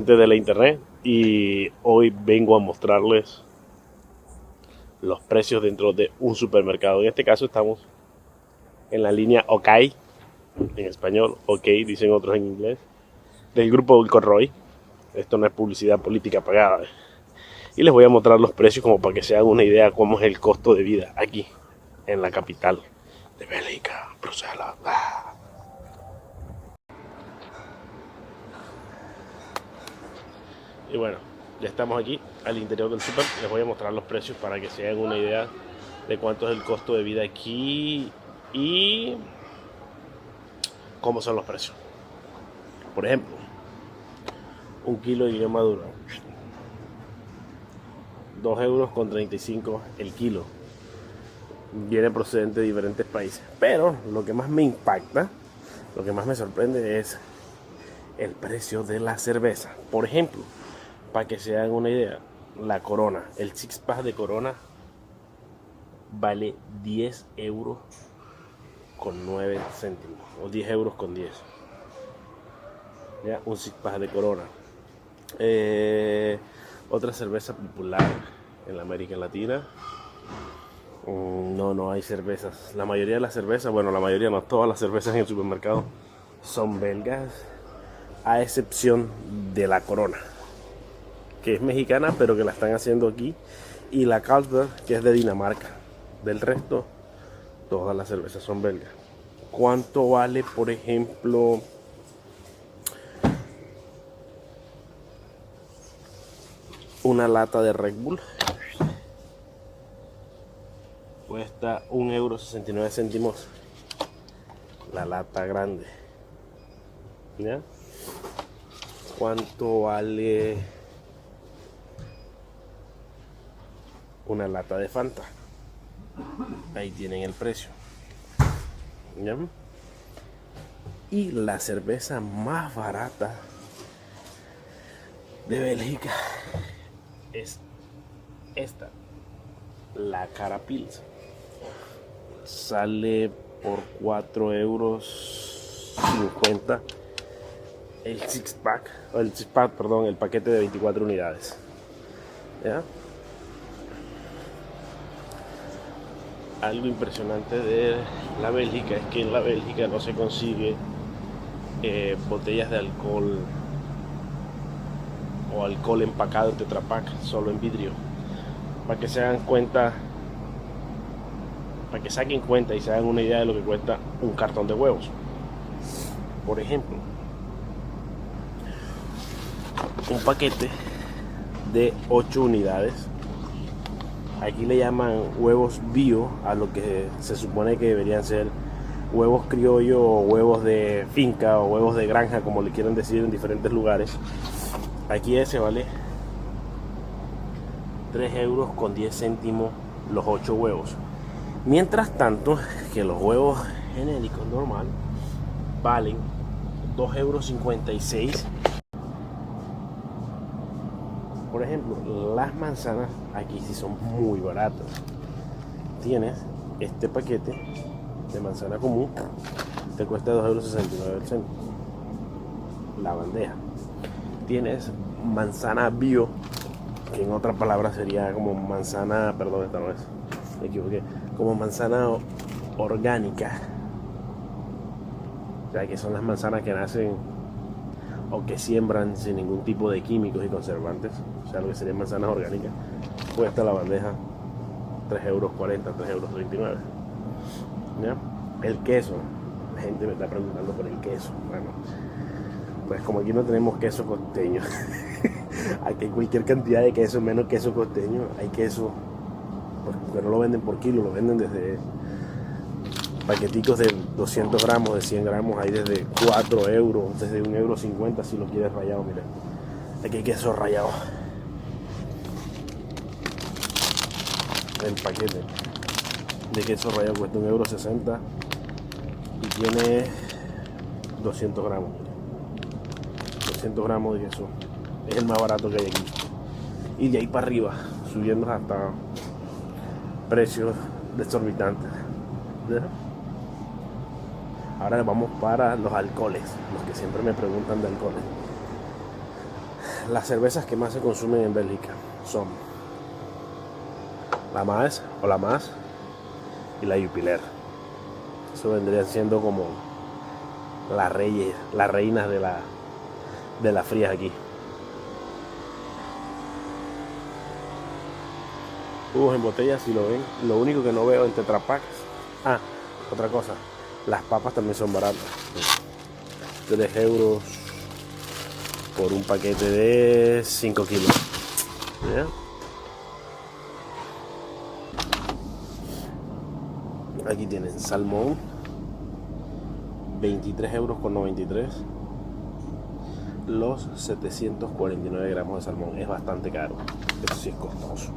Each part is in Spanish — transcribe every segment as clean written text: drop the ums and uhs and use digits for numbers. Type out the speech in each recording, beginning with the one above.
gente de la internet y hoy vengo a mostrarles los precios dentro de un supermercado. En este caso estamos en la línea OK, en español, OK dicen otros en inglés, del grupo Wilco-Roy. Esto no es publicidad política pagada. Y les voy a mostrar los precios como para que se hagan una idea cómo es el costo de vida aquí en la capital de Bélgica, Bruselas. Y bueno, ya estamos aquí al interior del super. Les voy a mostrar los precios para que se hagan una idea de cuánto es el costo de vida aquí y cómo son los precios. Por ejemplo, un kilo de guineo maduro, 2,35 € el kilo. Viene procedente de diferentes países. Pero lo que más me impacta, lo que más me sorprende es el precio de la cerveza. Por ejemplo, para que se hagan una idea, la Corona, el six pack de Corona vale 10,09 € o 10,10 €. ¿Ya? Un six pack de Corona. Otra cerveza popular en la América Latina. No hay cervezas. La mayoría de las cervezas, bueno, la mayoría no, todas las cervezas en el supermercado son belgas, a excepción de la Corona, que es mexicana, pero que la están haciendo aquí, y la Carlsberg, que es de Dinamarca. Del resto, todas las cervezas son belgas. ¿Cuánto vale, por ejemplo, una lata de Red Bull? Cuesta 1,69 € la lata grande. ¿Ya? ¿Cuánto vale una lata de Fanta? Ahí tienen el precio. ¿Ya? Y la cerveza más barata de Bélgica es esta, la Carapils. Sale por 4,50 € el el paquete de 24 unidades. ¿Ya? Algo impresionante de la Bélgica es que en la Bélgica no se consigue botellas de alcohol o alcohol empacado en Tetra Pak, solo en vidrio. Para que se hagan cuenta, para que saquen cuenta y se hagan una idea de lo que cuesta un cartón de huevos. Por ejemplo, un paquete de 8 unidades. Aquí le llaman huevos bio a lo que se supone que deberían ser huevos criollos o huevos de finca o huevos de granja, como le quieran decir en diferentes lugares. Aquí ese vale 3,10 € los 8 huevos. Mientras tanto, que los huevos genéricos normal valen 2,56 €. Por ejemplo, las manzanas aquí sí son muy baratas. Tienes este paquete de manzana común, te cuesta 2,69 € la bandeja. Tienes manzana bio, que en otras palabras sería como manzana, perdón, esta no es, me equivoqué, como manzana orgánica. O sea, que son las manzanas que nacen o que siembran sin ningún tipo de químicos y conservantes. O sea, lo que serían manzanas orgánicas. Cuesta la bandeja 3,40 €, 3,39 €. ¿Ya? El queso. La gente me está preguntando por el queso. Bueno, pues como aquí no tenemos queso costeño, aquí hay cualquier cantidad de queso, menos queso costeño. Hay queso, porque no lo venden por kilo, lo venden desde paqueticos de 200 gramos, de 100 gramos, hay desde 4 €, desde 1,50 € si lo quieres rallado. Mira, aquí hay queso rallado. El paquete de queso rallado cuesta 1,60 € y tiene 200 gramos. 200 gramos de queso es el más barato que hay aquí. Y de ahí para arriba, subiendo hasta precios desorbitantes. ¿Ya? Ahora vamos para los alcoholes, los que siempre me preguntan de alcoholes. Las cervezas que más se consumen en Bélgica son la Maes o la Maas y la Jupiler. Eso vendrían siendo como las reinas de las frías aquí. Jugos en botella, si lo ven. Lo único que no veo en Tetra Pak. Ah, otra cosa. Las papas también son baratas. 3 euros por un paquete de 5 kilos. ¿Ya? Aquí tienen salmón, 23 euros con 93. Los 749 gramos de salmón. Es bastante caro. Eso sí es costoso.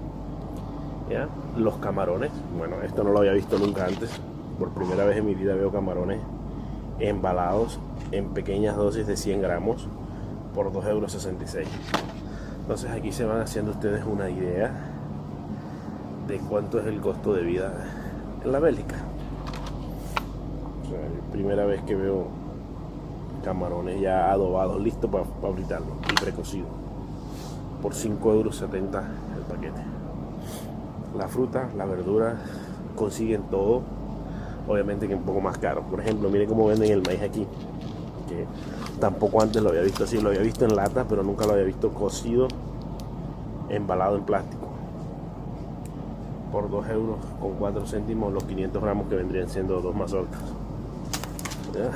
¿Ya? Los camarones. Bueno, esto no lo había visto nunca antes. Por primera vez en mi vida veo camarones embalados en pequeñas dosis de 100 gramos por 2,66 euros. Entonces aquí se van haciendo ustedes una idea de cuánto es el costo de vida en la Bélgica. O sea, es la primera vez que veo camarones ya adobados, listos para fritarlos y precocidos, por 5,70 euros el paquete. La fruta, la verdura, consiguen todo, obviamente que un poco más caro. Por ejemplo, miren cómo venden el maíz aquí, que tampoco antes lo había visto así. Lo había visto en lata, pero nunca lo había visto cocido, embalado en plástico, por 2 euros con 4 céntimos los 500 gramos, que vendrían siendo 2 mazorcas. ¿Ya?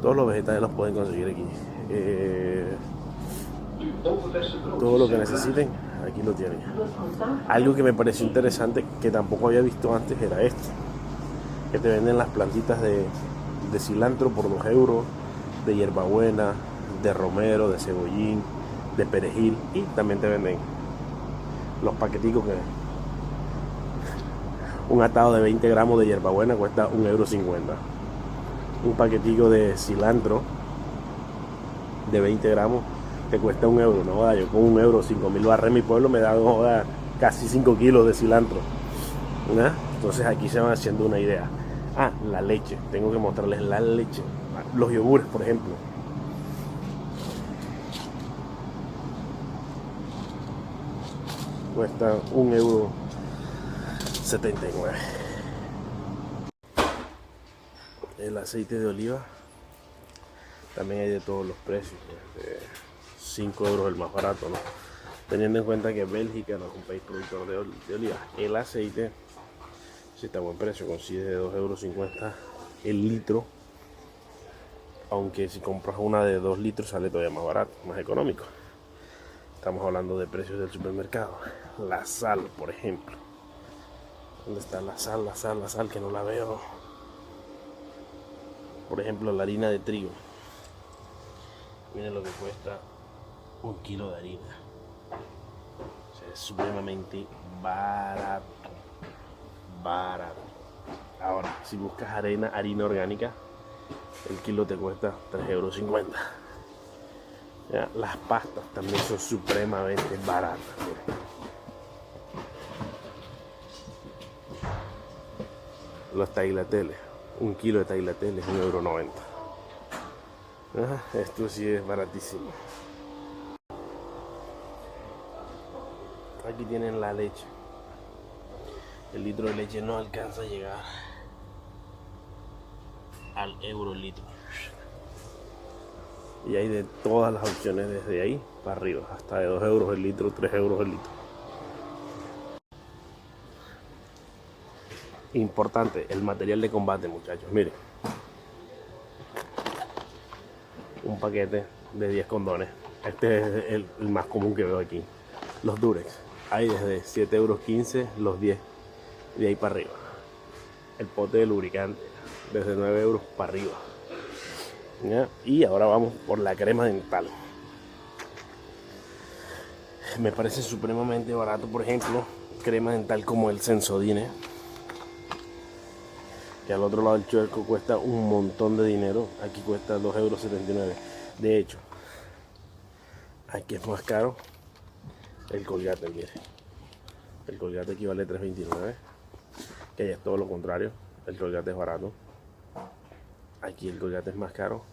Todos los vegetales los pueden conseguir aquí. Todo lo que necesiten aquí lo tienen. Algo que me pareció interesante, que tampoco había visto antes, era esto, que te venden las plantitas de cilantro por 2 euros, de hierbabuena, de romero, de cebollín, de perejil, y también te venden los paqueticos que un atado de 20 gramos de hierbabuena cuesta 1,50 euros. Un paquetico de cilantro de 20 gramos te cuesta 1 euro. No joda, yo con 1 euro, 5.000 barras en mi pueblo me dan, no joda, casi 5 kilos de cilantro. ¿No? Entonces aquí se van haciendo una idea. Ah, la leche, tengo que mostrarles la leche. Los yogures, por ejemplo. Cuesta 1,79 euros. El aceite de oliva también hay de todos los precios, de 5 euros el más barato, ¿no? Teniendo en cuenta que Bélgica no es un país productor de oliva. El aceite sí está a buen precio, consigue de 2,50 euros el litro, aunque si compras una de 2 litros sale todavía más barato, más económico. Estamos hablando de precios del supermercado. La sal, por ejemplo. ¿Dónde está la sal? La sal que no la veo. Por ejemplo, la harina de trigo. Miren lo que cuesta 1 kilo de harina. O sea, es supremamente barato. Ahora, si buscas harina orgánica, el kilo te cuesta 3,50 euros. Ya, las pastas también son supremamente baratas. Miren. Los tagliatelles. 1 kilo de tagliatelles es 1,90 euros. Esto sí es baratísimo. Aquí tienen la leche. El litro de leche no alcanza a llegar al euro el litro. Y hay de todas las opciones, desde ahí para arriba, hasta de 2 euros el litro, 3 euros el litro. Importante, el material de combate, muchachos. Miren, un paquete de 10 condones. Este es el más común que veo aquí. Los Durex, hay desde 7,15 euros los 10, de ahí para arriba. El pote de lubricante, desde 9 euros para arriba. ¿Ya? Y ahora vamos por la crema dental. Me parece supremamente barato, por ejemplo, crema dental como el Sensodyne, que al otro lado del charco cuesta un montón de dinero. Aquí cuesta 2,79 euros. De hecho, aquí es más caro el Colgate, mire. El Colgate aquí vale 3,29, que allá es todo lo contrario. El Colgate es barato. Aquí el Colgate es más caro.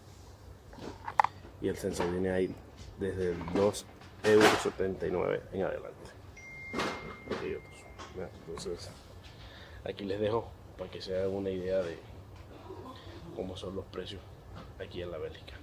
Y el Sensodyne hay desde el 2,79 € en adelante. Aquí hay otros. Entonces, aquí les dejo para que se hagan una idea de cómo son los precios aquí en la Bélgica.